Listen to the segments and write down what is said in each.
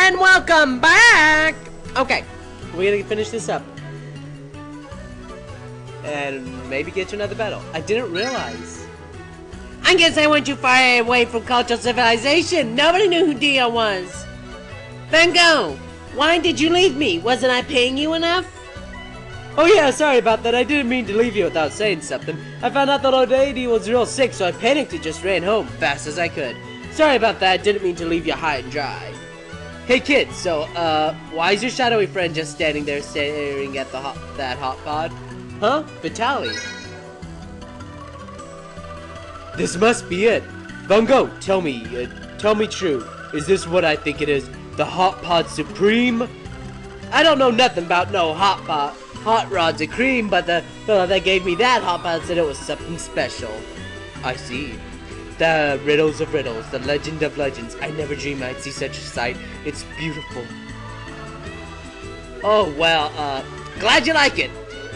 And welcome back! Okay, we're gonna finish this up. And maybe get to another battle. I didn't realize. I guess I went too far away from cultural civilization. Nobody knew who Dio was. Van Gogh, why did you leave me? Wasn't I paying you enough? Oh yeah, sorry about that. I didn't mean to leave you without saying something. I found out that old lady was real sick, so I panicked and just ran home fast as I could. Sorry about that. Didn't mean to leave you high and dry. Hey kid, so, why is your shadowy friend just standing there staring at that hot pod? Huh? Vitaly. This must be it. Van Gogh, tell me true. Is this what I think it is? The hot pod supreme? I don't know nothing about no hot rods and cream, but the fellow that gave me that hot pod said it was something special. I see. The riddles of riddles, the legend of legends. I never dreamed I'd see such a sight. It's beautiful. Oh, well, glad you like it.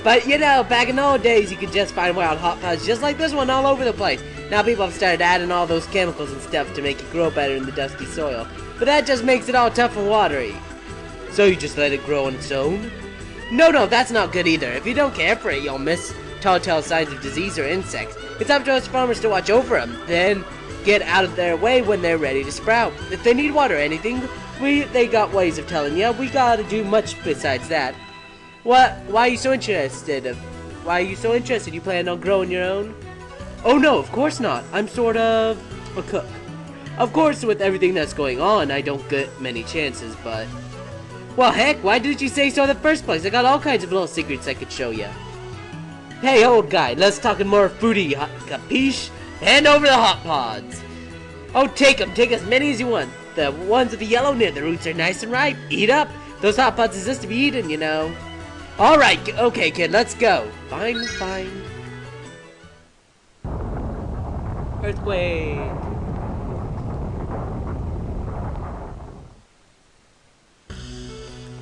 But, you know, back in the old days, you could just find wild hot pods just like this one all over the place. Now people have started adding all those chemicals and stuff to make it grow better in the dusty soil. But that just makes it all tough and watery. So you just let it grow on its own? No, that's not good either. If you don't care for it, you'll miss telltale signs of disease or insects. It's up to us farmers to watch over them, then get out of their way when they're ready to sprout. If they need water or anything, they got ways of telling you. We gotta do much besides that. Why are you so interested? You plan on growing your own? Oh no, of course not. I'm sort of a cook. Of course, with everything that's going on, I don't get many chances, but... Well, heck, why did you say so in the first place? I got all kinds of little secrets I could show you. Hey, old guy, let's talk more foodie, capiche? Hand over the hot pods. Oh, take them. Take as many as you want. The ones with the yellow near the roots are nice and ripe. Eat up. Those hot pods exist to be eaten, you know. All right, okay, kid, let's go. Fine. Earthquake.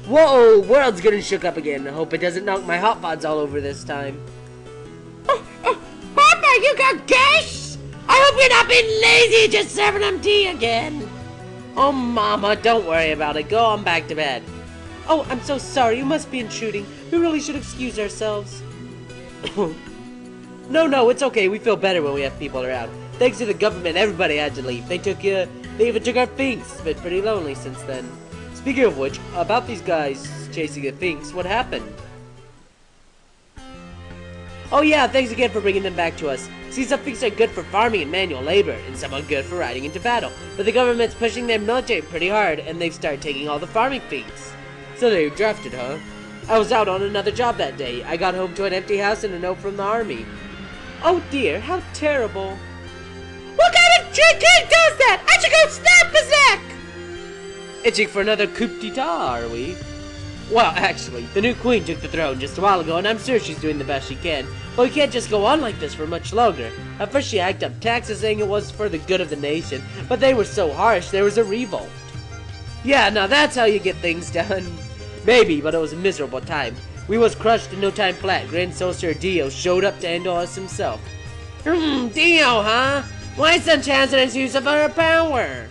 Whoa, world's getting shook up again. I hope it doesn't knock my hot pods all over this time. Papa, you got gas? I hope you're not being lazy just serving them tea again. Oh, Mama, don't worry about it. Go on back to bed. Oh, I'm so sorry. You must be intruding. We really should excuse ourselves. No, it's okay. We feel better when we have people around. Thanks to the government, everybody had to leave. They even took our finks. It's been pretty lonely since then. Speaking of which, about these guys chasing the finks, what happened? Oh yeah, thanks again for bringing them back to us. See, some finks are good for farming and manual labor, and some are good for riding into battle. But the government's pushing their military pretty hard, and they've started taking all the farming finks. So they were drafted, huh? I was out on another job that day. I got home to an empty house and a note from the army. Oh dear, how terrible. What kind of trick kid does that? I should go snap his neck! Itching for another coup d'etat, are we? Well, actually, the new queen took the throne just a while ago, and I'm sure she's doing the best she can. But we can't just go on like this for much longer. At first she hiked up taxes saying it was for the good of the nation, but they were so harsh there was a revolt. Yeah, now that's how you get things done. Maybe, but it was a miserable time. We was crushed in no time flat. Grand Sorcerer Dio showed up to handle us himself. Dio, huh? Why such hazardous use of our power?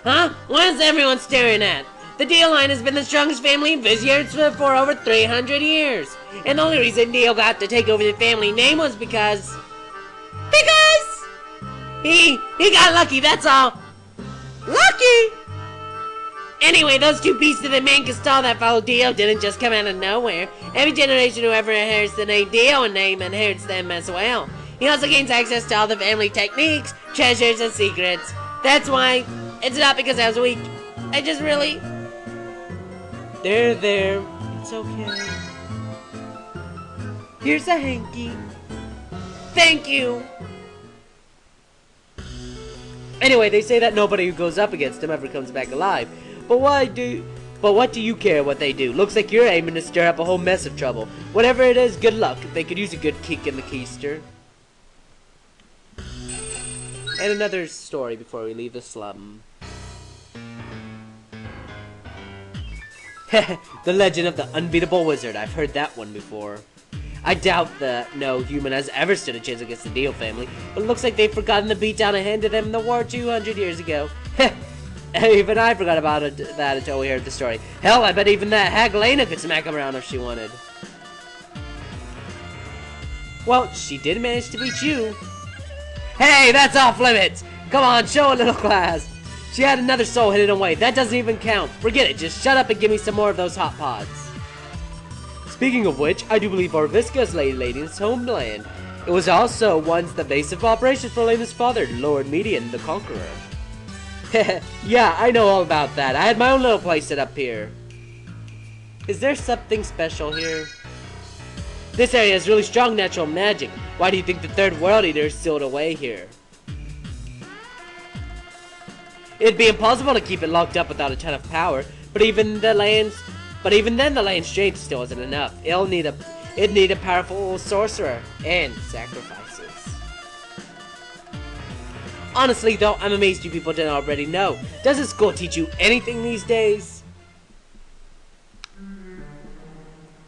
Huh? What is everyone staring at? The Dio line has been the strongest family in Viziers for over 300 years. And the only reason Dio got to take over the family name was because he got lucky, that's all. Lucky? Anyway, those two beasts of the Mancastal that followed Dio didn't just come out of nowhere. Every generation whoever inherits the name Dio and name inherits them as well. He also gains access to all the family techniques, treasures, and secrets. That's why it's not because I was weak. I just really... There. It's okay. Here's a hanky. Thank you. Anyway, they say that nobody who goes up against them ever comes back alive. But what do you care what they do? Looks like you're aiming to stir up a whole mess of trouble. Whatever it is, good luck. They could use a good kick in the keister. And another story before we leave the slum. The Legend of the Unbeatable Wizard. I've heard that one before. I doubt that no human has ever stood a chance against the Dio family, but it looks like they've forgotten the beatdown I handed them in the war 200 years ago. Even I forgot about that until we heard the story. Hell, I bet even that hag Lena could smack him around if she wanted. Well, she did manage to beat you. Hey, that's off limits! Come on, show a little class. She had another soul hidden away. That doesn't even count. Forget it. Just shut up and give me some more of those hot pods. Speaking of which, I do believe Orviska is Lady Lady's homeland. It was also once the base of operations for Lena's father, Lord Median the Conqueror. Yeah, I know all about that. I had my own little place set up here. Is there something special here? This area has really strong natural magic. Why do you think the Third World Eater is sealed away here? It'd be impossible to keep it locked up without a ton of power, but even then the land's strength still isn't enough. It'd need a powerful sorcerer and sacrifices. Honestly though, I'm amazed you people didn't already know. Doesn't school teach you anything these days?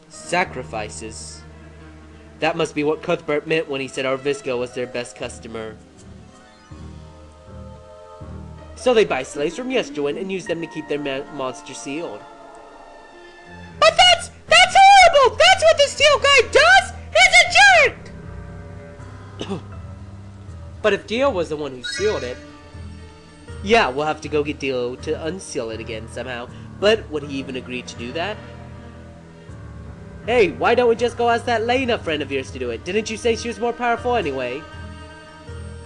Sacrifices. That must be what Cuthbert meant when he said Orviska was their best customer. So they buy slaves from Yesterwind and use them to keep their monster sealed. But that's horrible! That's what the steel guy does! He's a jerk! But if Dio was the one who sealed it... Yeah, we'll have to go get Dio to unseal it again somehow. But would he even agree to do that? Hey, why don't we just go ask that Lena friend of yours to do it? Didn't you say she was more powerful anyway?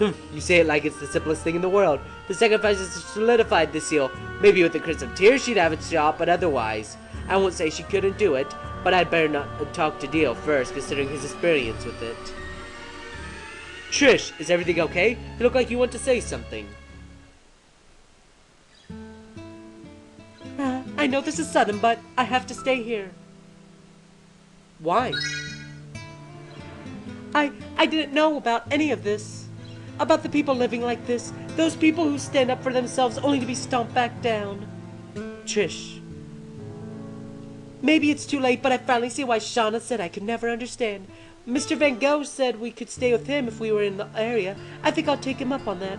You say it like it's the simplest thing in the world. The sacrifices solidified the seal. Maybe with the Crimson of Tears she'd have it shot, but otherwise. I won't say she couldn't do it, but I'd better not talk to Dio first, considering his experience with it. Trish, is everything okay? You look like you want to say something. I know this is sudden, but I have to stay here. Why? I didn't know about any of this. About the people living like this. Those people who stand up for themselves only to be stomped back down. Trish. Maybe it's too late, but I finally see why Shauna said I could never understand. Mr. Van Gogh said we could stay with him if we were in the area. I think I'll take him up on that.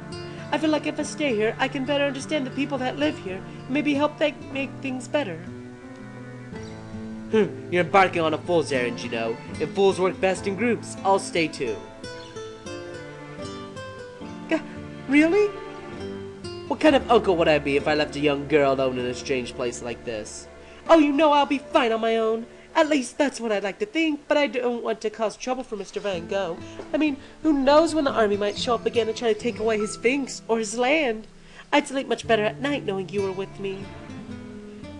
I feel like if I stay here, I can better understand the people that live here. Maybe help make things better. You're embarking on a fool's errand, you know. And fools work best in groups. I'll stay too. Really? What kind of uncle would I be if I left a young girl alone in a strange place like this? Oh, you know I'll be fine on my own. At least that's what I'd like to think, but I don't want to cause trouble for Mr. Van Gogh. I mean, who knows when the army might show up again and try to take away his things or his land. I'd sleep much better at night knowing you were with me.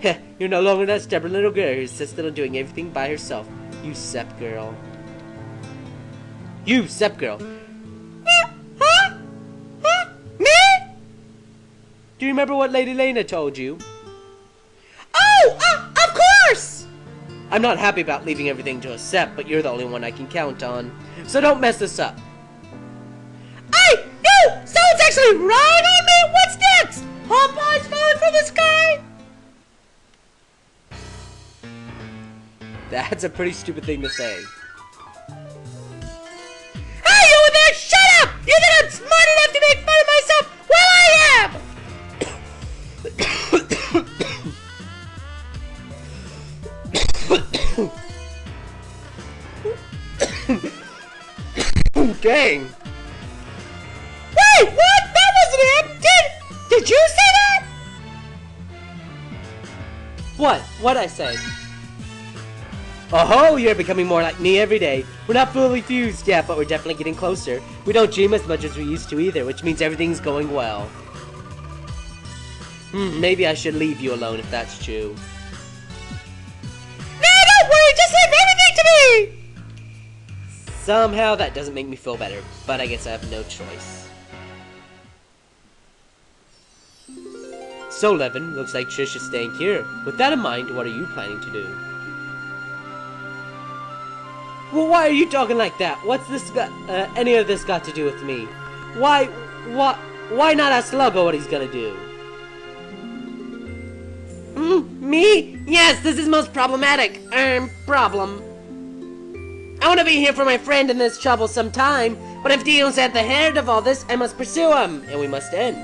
Heh, you're no longer that stubborn little girl who insisted on doing everything by herself. You Sep girl. You Sep girl. Huh? Me? Do you remember what Lady Lena told you? Oh, of course! I'm not happy about leaving everything to a Sep, but you're the only one I can count on. So don't mess this up. No! Someone's actually right on me! What's next? Hot pies falling from the sky? That's a pretty stupid thing to say. Hey, you over there! Shut up! You think I'm smart enough to make fun of myself? Well, I am! Dang. Wait, what? That wasn't him! Did you say that? What? What'd I say? Oh, you're becoming more like me every day. We're not fully fused yet, but we're definitely getting closer. We don't dream as much as we used to either, which means everything's going well. Maybe I should leave you alone if that's true. No, don't worry, just leave everything to me! Somehow that doesn't make me feel better, but I guess I have no choice. So, Levin, looks like Trish is staying here. With that in mind, what are you planning to do? Well, why are you talking like that? What's this got, any of this got to do with me? Why not ask Sluggo what he's gonna do? Me? Yes, this is most problematic. Problem. I want to be here for my friend in this troublesome time, but if Dio's at the head of all this, I must pursue him, and we must end.